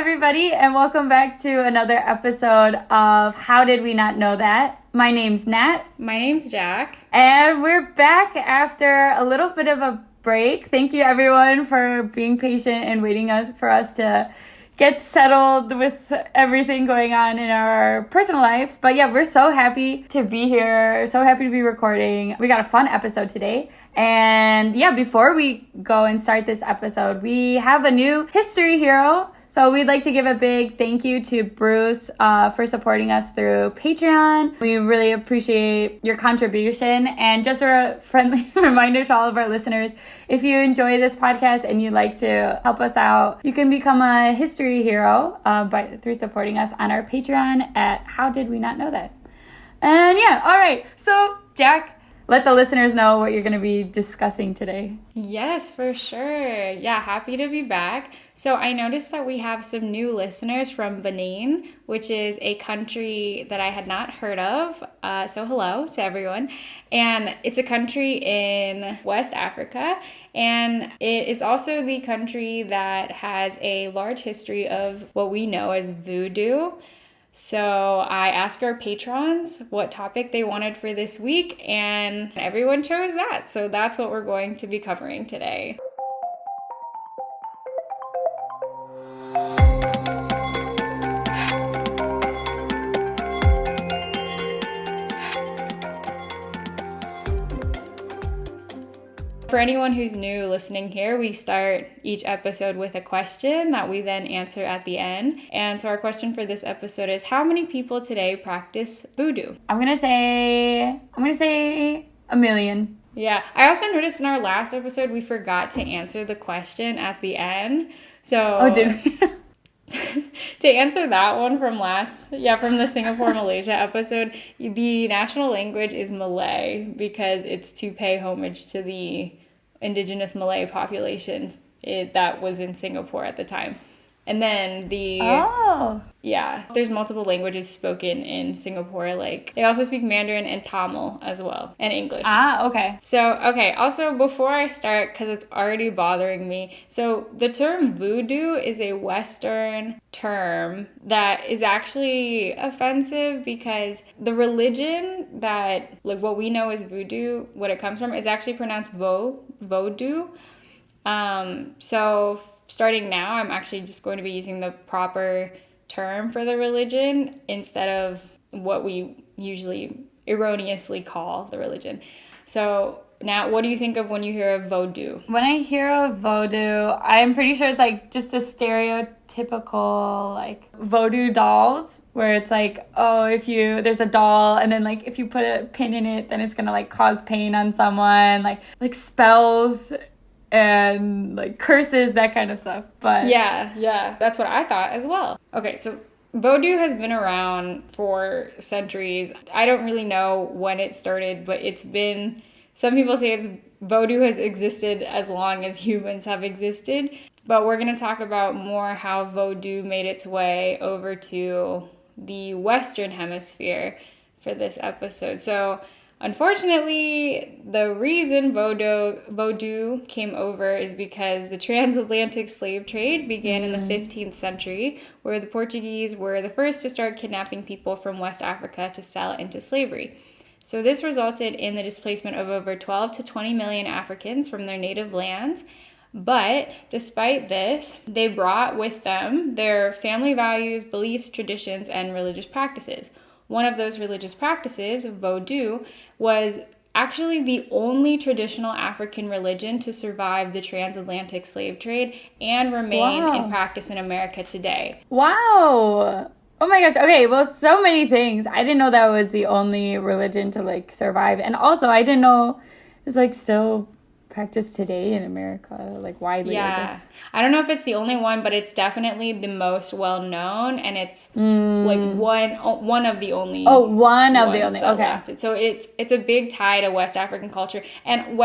everybody, and welcome back to another episode of How Did We Not Know That? My name's Nat. My name's Jack. And we're back after a little bit of a break. Thank you, everyone, for being patient and waiting for us to get settled with everything going on in our personal lives. But yeah, we're so happy to be here, so happy to be recording. We got a fun episode today. And yeah, before we go and start this episode, we have a new history hero. So we'd like to give a big thank you to Bruce for supporting us through Patreon. We really appreciate your contribution. And just a friendly reminder to all of our listeners, if you enjoy this podcast and you'd like to help us out, you can become a history hero through supporting us on our Patreon at How Did We Not Know That? And yeah, all right. So Jack, let the listeners know what you're going to be discussing today. Yes, for sure. Yeah, happy to be back. So I noticed that we have some new listeners from Benin, which is a country that I had not heard of. So hello to everyone. And it's a country in West Africa. And it is also the country that has a large history of what we know as voodoo. So I asked our patrons what topic they wanted for this week, and everyone chose that. So that's what we're going to be covering today. For anyone who's new listening here, we start each episode with a question that we then answer at the end. And so our question for this episode is, how many people today practice voodoo? I'm gonna say a million. Yeah, I also noticed in our last episode we forgot to answer the question at the end. So Oh, did we? To answer that one from the Singapore, Malaysia episode, the national language is Malay because it's to pay homage to the indigenous Malay population that was in Singapore at the time. And then there's multiple languages spoken in Singapore. Like, they also speak Mandarin and Tamil as well, and English. Okay. So, also before I start, because it's already bothering me, so the term voodoo is a Western term that is actually offensive because the religion that, like, what we know as voodoo, what it comes from, is actually pronounced Vodou. So starting now, I'm actually just going to be using the proper term for the religion instead of what we usually erroneously call the religion. So now, what do you think of when you hear of voodoo? When I hear of voodoo, I'm pretty sure it's like just the stereotypical like voodoo dolls where it's like, oh, there's a doll and then like if you put a pin in it, then it's gonna like cause pain on someone, like spells and like curses, that kind of stuff. But yeah, that's what I thought as well. Okay, so voodoo has been around for centuries. I don't really know when it started, but some people say voodoo has existed as long as humans have existed. But we're going to talk about more how voodoo made its way over to the Western Hemisphere for this episode. So unfortunately, the reason voodoo came over is because the transatlantic slave trade began in the 15th century, where the Portuguese were the first to start kidnapping people from West Africa to sell into slavery. So this resulted in the displacement of over 12 to 20 million Africans from their native lands. But despite this, they brought with them their family values, beliefs, traditions, and religious practices. One of those religious practices, Vodou, was actually the only traditional African religion to survive the transatlantic slave trade and remain in practice in America today. Wow. Oh my gosh. Okay, well, so many things. I didn't know that was the only religion to like survive. And also, I didn't know it's like still practiced today in America, like widely, I guess. I don't know if it's the only one, but it's definitely the most well-known, and it's like one of the only. Oh, one of the only. Okay. Lasted. So it's a big tie to West African culture, and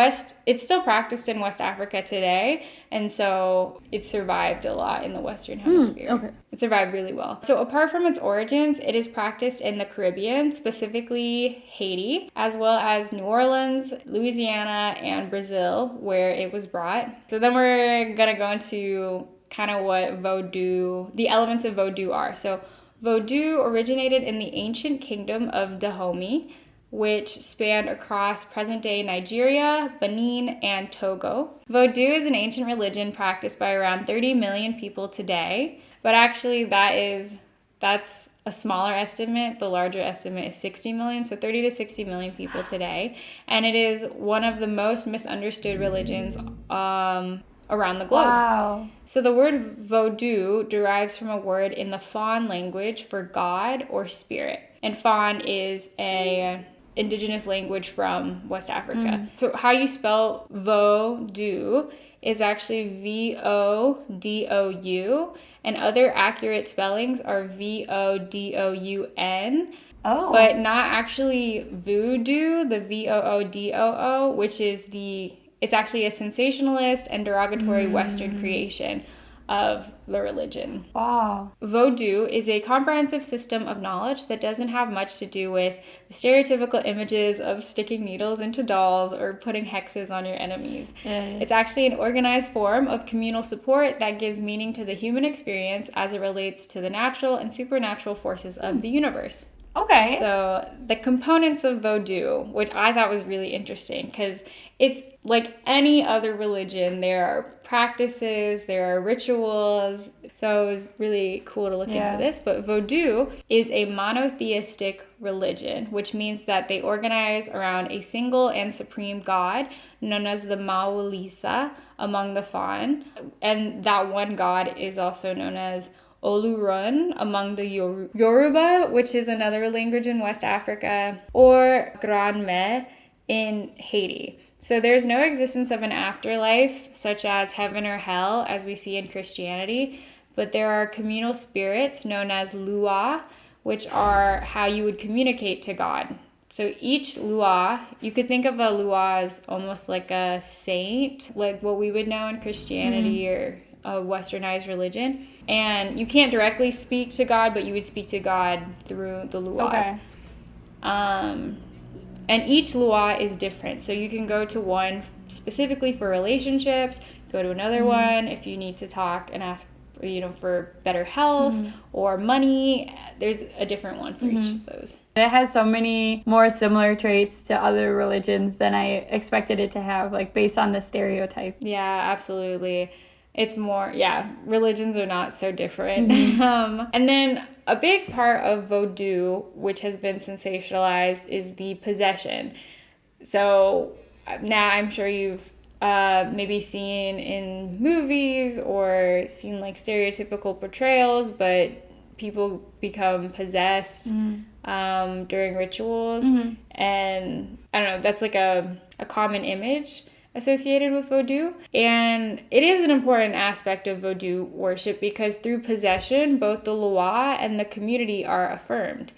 it's still practiced in West Africa today, and so it survived a lot in the Western Hemisphere. Okay. It survived really well. So apart from its origins, it is practiced in the Caribbean, specifically Haiti, as well as New Orleans, Louisiana, and Brazil, where it was brought. So then we're gonna go into kind of what Vodou, the elements of Vodou are. So Vodou originated in the ancient kingdom of Dahomey, which spanned across present-day Nigeria, Benin, and Togo. Vodou is an ancient religion practiced by around 30 million people today, but actually that's a smaller estimate. The larger estimate is 60 million, so 30 to 60 million people today, and it is one of the most misunderstood religions around the globe. Wow. So the word Vodou derives from a word in the Fon language for God or spirit, and Fon is a indigenous language from West Africa. So how you spell Vodou is actually Vodou, and other accurate spellings are Vodoun. Oh. But not actually voodoo, the Voodoo, which is it's actually a sensationalist and derogatory Western creation of the religion. Wow. Vodou is a comprehensive system of knowledge that doesn't have much to do with the stereotypical images of sticking needles into dolls or putting hexes on your enemies. It's actually an organized form of communal support that gives meaning to the human experience as it relates to the natural and supernatural forces of the universe. Okay. So the components of Vodou, which I thought was really interesting, because it's like any other religion. There are practices, there are rituals. So it was really cool to look into this. But Vodou is a monotheistic religion, which means that they organize around a single and supreme god known as the Maolisa among the Fon. And that one god is also known as Olurun among the Yoruba, which is another language in West Africa, or Granme in Haiti. So there's no existence of an afterlife, such as heaven or hell, as we see in Christianity, but there are communal spirits known as Lua, which are how you would communicate to God. So each Lua, you could think of a Lua as almost like a saint, like what we would know in Christianity or a westernized religion, and you can't directly speak to God, but you would speak to God through the Luas. Okay. And each Lua is different, so you can go to one specifically for relationships, go to another one if you need to talk and ask, for better health or money. There's a different one for each of those. It has so many more similar traits to other religions than I expected it to have, like based on the stereotype. Yeah, absolutely. It's more, religions are not so different. And then a big part of Vodou, which has been sensationalized, is the possession. So now I'm sure you've maybe seen in movies or seen like stereotypical portrayals, but people become possessed during rituals. And I don't know, that's like a common image associated with Vodou. And it is an important aspect of Vodou worship because through possession, both the Loa and the community are affirmed.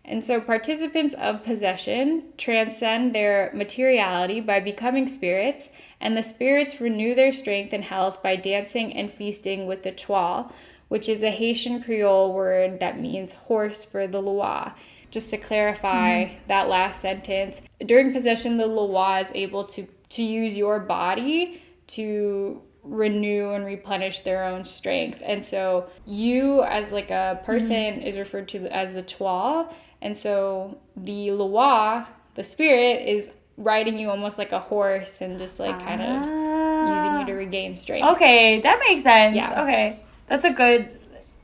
And so participants of possession transcend their materiality by becoming spirits, and the spirits renew their strength and health by dancing and feasting with the Chwal, which is a Haitian Creole word that means horse for the Loa. Just to clarify that last sentence, during possession, the Loa is able to use your body to renew and replenish their own strength. And so you as like a person is referred to as the Chwal. And so the Loa, the spirit, is riding you almost like a horse and just like kind of using you to regain strength. Okay, that makes sense. Yeah. Okay. That's a good...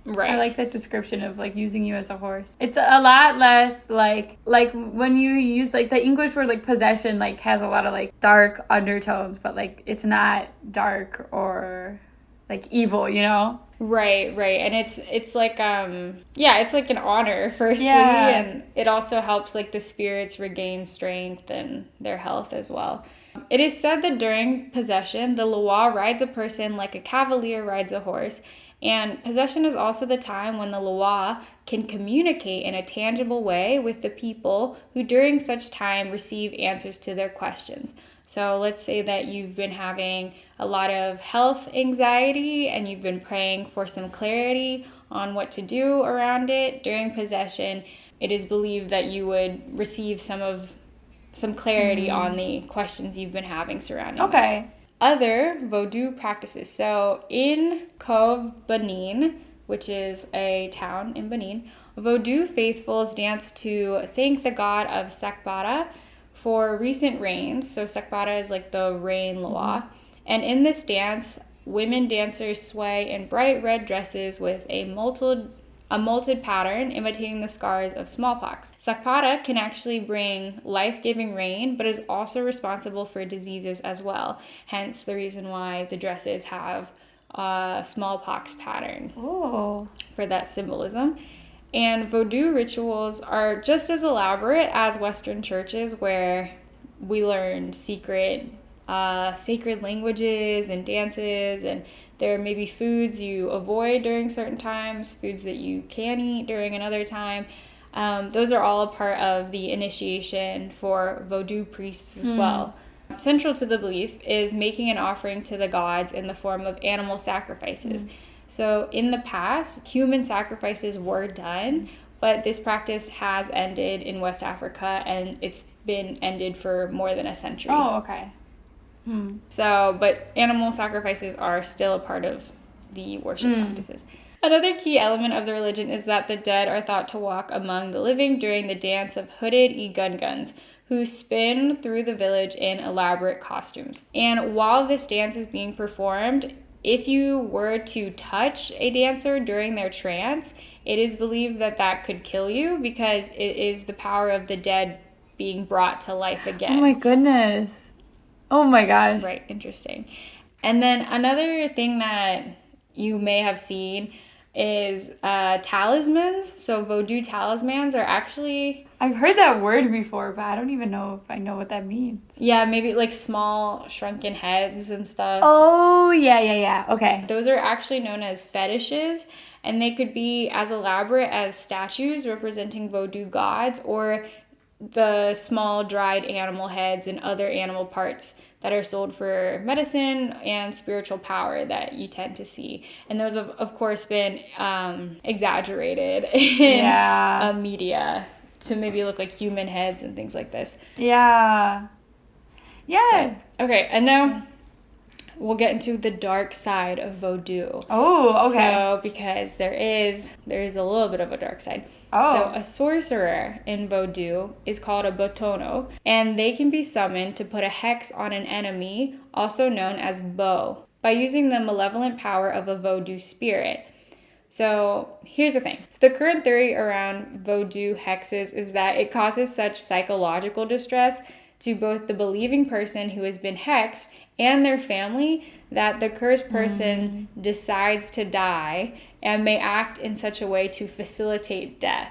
Right. I like that description of like using you as a horse. It's a lot less like when you use like the English word like possession like has a lot of like dark undertones, but like it's not dark or like evil, Right. And it's like it's like an honor firstly, and it also helps like the spirits regain strength and their health as well. It is said that during possession, the Loa rides a person like a cavalier rides a horse. And possession is also the time when the Loa can communicate in a tangible way with the people who during such time receive answers to their questions. So let's say that you've been having a lot of health anxiety and you've been praying for some clarity on what to do around it. During possession, it is believed that you would receive some clarity on the questions you've been having surrounding it. Okay. Other Vodou practices. So in Cove, Benin, which is a town in Benin, Vodou faithfuls dance to thank the god of Sakbara for recent rains. So Sakbara is like the rain loa. And in this dance, women dancers sway in bright red dresses with a molted pattern imitating the scars of smallpox. Sakbara can actually bring life-giving rain, but is also responsible for diseases as well. Hence the reason why the dresses have a smallpox pattern for that symbolism. And Vodou rituals are just as elaborate as Western churches, where we learn sacred languages and dances, and there may be foods you avoid during certain times, foods that you can eat during another time. Those are all a part of the initiation for Vodou priests as well. Central to the belief is making an offering to the gods in the form of animal sacrifices. So in the past, human sacrifices were done, but this practice has ended in West Africa, and it's been ended for more than a century. Oh, okay. So, but animal sacrifices are still a part of the worship practices. Another key element of the religion is that the dead are thought to walk among the living during the dance of hooded Igunguns, who spin through the village in elaborate costumes. And while this dance is being performed, if you were to touch a dancer during their trance, it is believed that that could kill you, because it is the power of the dead being brought to life again. Oh my goodness. Oh my gosh. Right, interesting. And then another thing that you may have seen is talismans. So Vodou talismans are actually... I've heard that word before, but I don't even know if I know what that means. Yeah, maybe like small shrunken heads and stuff. Oh, yeah. Okay. Those are actually known as fetishes, and they could be as elaborate as statues representing Vodou gods, or the small dried animal heads and other animal parts that are sold for medicine and spiritual power that you tend to see. And those have, of course, been exaggerated in media to maybe look like human heads and things like this. Yeah. But, okay, and now we'll get into the dark side of Vodou. Oh, okay. So, because there is a little bit of a dark side. Oh. So, a sorcerer in Vodou is called a botono, and they can be summoned to put a hex on an enemy, also known as bo, by using the malevolent power of a Vodou spirit. So, here's the thing. The current theory around Vodou hexes is that it causes such psychological distress to both the believing person who has been hexed and their family that the cursed person decides to die and may act in such a way to facilitate death.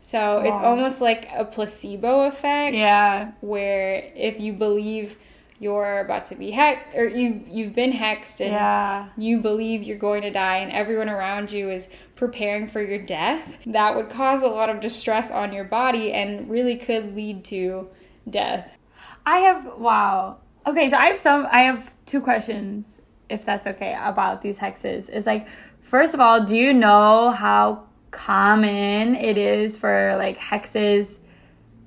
So it's almost like a placebo effect. Yeah. Where if you believe you're about to be hexed, or you've been hexed and you believe you're going to die and everyone around you is preparing for your death, that would cause a lot of distress on your body and really could lead to death. Okay, so I have two questions, if that's okay, about these hexes. It's like, first of all, do you know how common it is for like hexes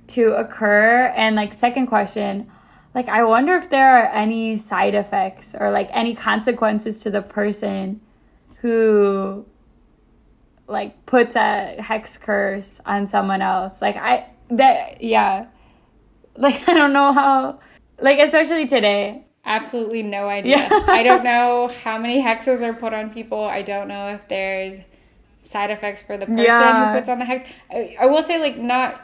to occur? And like, second question, like, I wonder if there are any side effects or like any consequences to the person who like puts a hex curse on someone else. Like, I don't know how, like, especially today. Absolutely no idea. I don't know how many hexes are put on people. I don't know if there's side effects for the person who puts on the hex. I will say, like,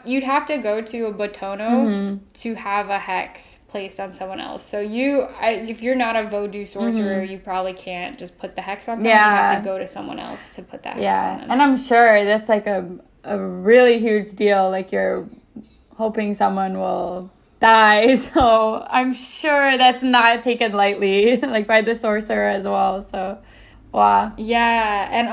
you'd have to go to a botono to have a hex placed on someone else. So if you're not a Vodou sorcerer, you probably can't just put the hex on someone. You have to go to someone else to put that hex on them. And I'm sure that's like a really huge deal. Like, you're hoping someone will die, so I'm sure that's not taken lightly, like, by the sorcerer as well. So, wow. Yeah, and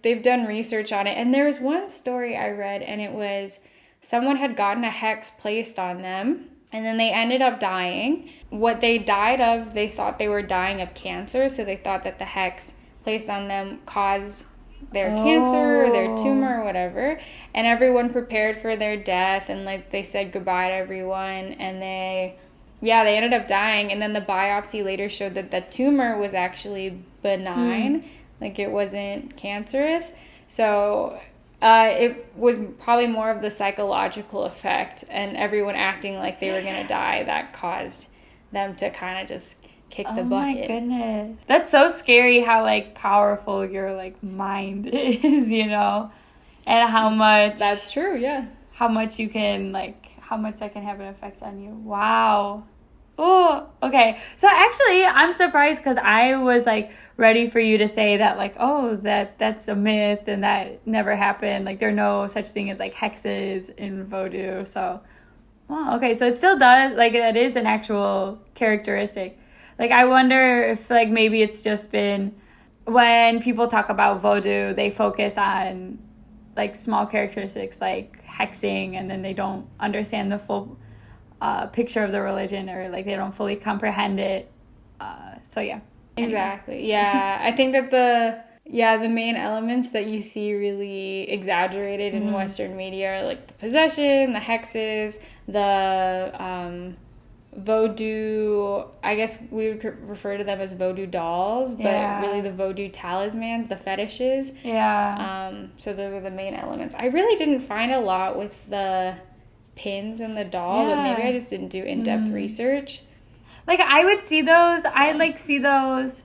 they've done research on it. And there was one story I read, and it was someone had gotten a hex placed on them, and then they ended up dying. What they died of, they thought they were dying of cancer, so they thought that the hex placed on them caused their cancer or their tumor or whatever, and everyone prepared for their death, and like they said goodbye to everyone, and they yeah, they ended up dying. And then the biopsy later showed that the tumor was actually benign, like it wasn't cancerous. So it was probably more of the psychological effect and everyone acting like they were going to die that caused them to kind of just kick the bucket. Oh my goodness. That's so scary how like powerful your like mind is, you know? And how much That's true, yeah. How much you can like how much that can have an effect on you. Wow. Oh, okay. So actually, I'm surprised because I was like ready for you to say that like, oh, that's a myth and that never happened. Like there are no such thing as like hexes in voodoo. So, wow, okay. So it still does, like that is an actual characteristic. Like I wonder if like maybe it's just been when people talk about voodoo, they focus on like small characteristics like hexing, and then they don't understand the full picture of the religion, or like they don't fully comprehend it. So yeah. Exactly. Yeah. I think that the main elements that you see really exaggerated in Western media are like the possession, the hexes, the voodoo, I guess we would refer to them as voodoo dolls, but really the voodoo talismans, the fetishes. Yeah. So those are the main elements. I really didn't find a lot with the pins and the doll, but maybe I just didn't do in-depth research. Like I would see those. So. I like see those.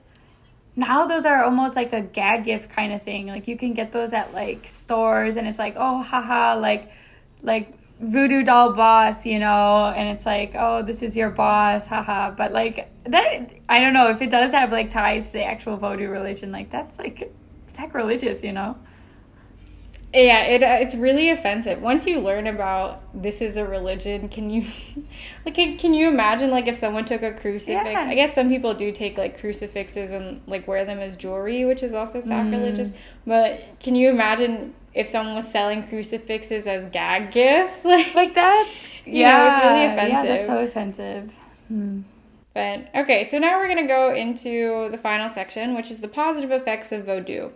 Now those are almost like a gag gift kind of thing. Like you can get those at like stores, and it's like, oh, haha, like voodoo doll boss, you know, and it's like, oh, this is your boss, haha. But like that, I don't know if it does have like ties to the actual voodoo religion. Like that's like sacrilegious, you know. Yeah, it's really offensive. Once you learn about this is a religion, can you imagine like if someone took a crucifix? Yeah. I guess some people do take like crucifixes and like wear them as jewelry, which is also sacrilegious. But can you imagine if someone was selling crucifixes as gag gifts? Like that's you know, it's really offensive. Yeah, that's so offensive. But okay, so now we're gonna go into the final section, which is the positive effects of voodoo.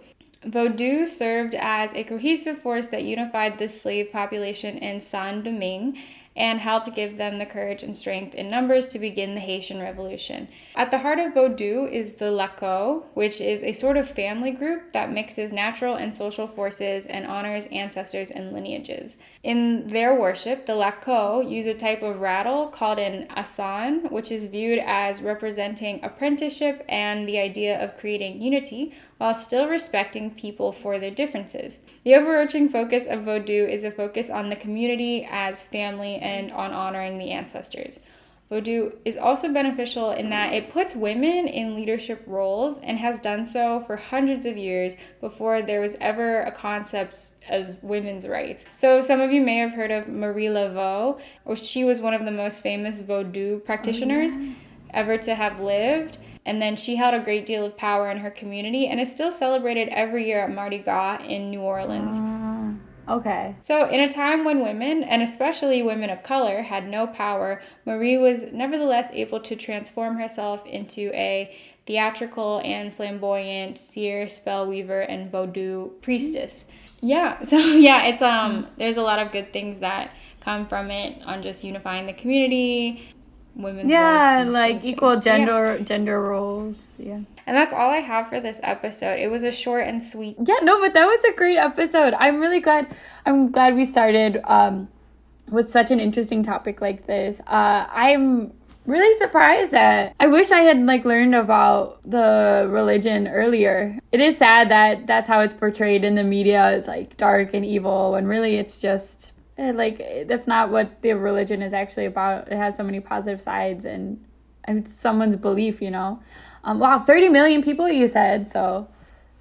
Vodou served as a cohesive force that unified the slave population in Saint-Domingue and helped give them the courage and strength in numbers to begin the Haitian Revolution. At the heart of Vodou is the Laco, which is a sort of family group that mixes natural and social forces and honors ancestors and lineages. In their worship, the Laco use a type of rattle called an asan, which is viewed as representing apprenticeship and the idea of creating unity while still respecting people for their differences. The overarching focus of Vodou is a focus on the community as family and on honoring the ancestors. Vodou is also beneficial in that it puts women in leadership roles and has done so for hundreds of years before there was ever a concept as women's rights. So some of you may have heard of Marie Laveau, or she was one of the most famous Vodou practitioners ever to have lived. And then she held a great deal of power in her community and is still celebrated every year at Mardi Gras in New Orleans. Okay. So in a time when women, and especially women of color, had no power, Marie was nevertheless able to transform herself into a theatrical and flamboyant seer, spellweaver, and Vodou priestess. Yeah, so yeah, it's there's a lot of good things that come from it on just unifying the community, women's rights, like equal gender roles. Yeah. And that's all I have for this episode. It was a short and sweet. Yeah, no, but that was a great episode. I'm really glad. I'm glad we started with such an interesting topic like this. I'm really surprised that I wish I had like learned about the religion earlier. It is sad that that's how it's portrayed in the media, as like dark and evil, when really it's just like that's not what the religion is actually about. It has so many positive sides and someone's belief, you know. Wow, 30 million people you said, so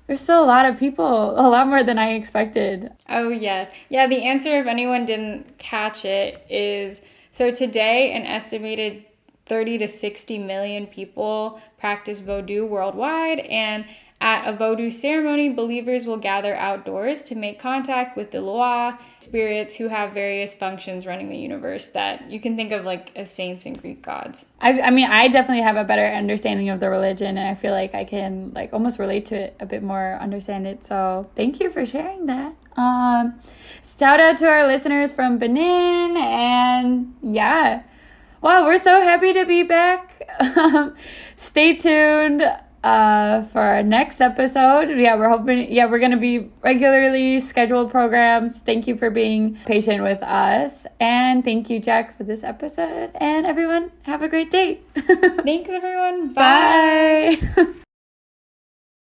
there's still a lot of people, a lot more than I expected. Oh, yes. Yeah, the answer, if anyone didn't catch it, is so today an estimated 30 to 60 million people practice Vodou worldwide, and at a Vodou ceremony, believers will gather outdoors to make contact with the Loa, spirits who have various functions running the universe that you can think of like as saints and Greek gods. I mean, I definitely have a better understanding of the religion, and I feel like I can like almost relate to it a bit more, understand it. So thank you for sharing that. Shout out to our listeners from Benin, and yeah. Wow, we're so happy to be back. Stay tuned for our next episode. Yeah, we're hoping, we're going to be regularly scheduled programs. Thank you for being patient with us. And thank you, Jack, for this episode. And everyone, have a great day. Thanks, everyone. Bye. Bye.